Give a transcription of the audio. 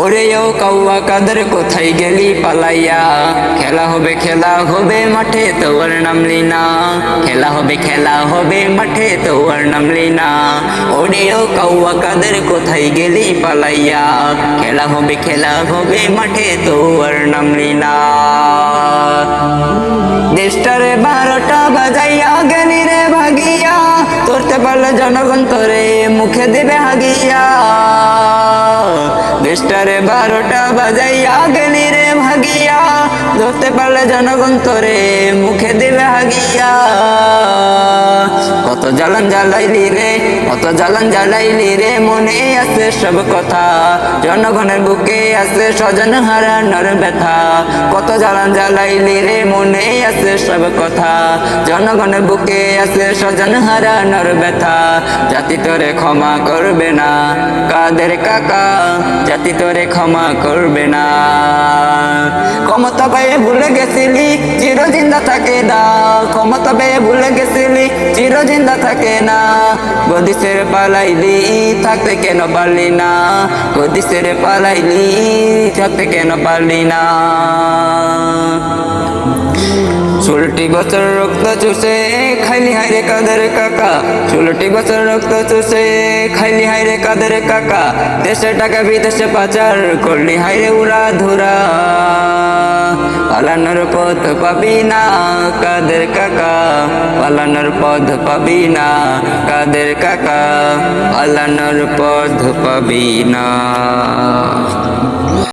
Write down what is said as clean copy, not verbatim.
ওরে ও কাউয়া কাদের কোথায় গেলি পালাইয়া, খেলা হবে মাঠে তোর নামলি না, খেলা হবে মাঠে তোর নামলি না। ওরে ও কাউয়া কাদের কোথায় গেলি পালাইয়া, খেলা হবে মাঠে তোর নামলি না। দেশটারে 12টা বাজাইয়া গেলি রে ভাগিয়া, ধরতে পারলে জনগণ তোরে মুখে দেবে হাগিয়া। দেশটারে 12টা বাজাইয়া গেলি রে ভাগিয়া, ধরতে পারলে জনগণ তোরে মুখে দেবে হাগিয়া। কত জ্বালান জ্বালাইলি রে মনে আছে সব কথা, জনগণের বুকে আছে স্বজন হারানোর ব্যথা। কত জ্বালান জ্বালাইলি রে মনে আছে সব কথা, জনগণের বুকে আছে স্বজন হারানোর ব্যথা। জাতি তোরে ক্ষমা করবে না কাদের কাকা, জাতি তোরে ক্ষমা করবে না। ক্ষমতা পেয়ে ভুলে গেছিলি চিরজিন্দা থাকে না, ক্ষমতা পেয়ে ভুলে গেছিলি চিরজিন্দা থাকে না। গদি ছেড়ে পালাইলি থাকতে কেন পারলি না, গদি ছেড়ে পালাইলি থাকতে কেন পারলি না। 16 বছর রক্ত চুষে খাইলি হায়রে কাদের কাকা, 16 বছর রক্ত চুষে খাইলি হায়রে কাদের কাকা। দেশের টাকা বিদেশে পাচার করলি হায়রে উড়া ধুরা, পালানোর পথ পাবি না কাদের কাকা, পালানোর পথ পাবি না কাদের কাকা, পালানোর পথ পাবি না।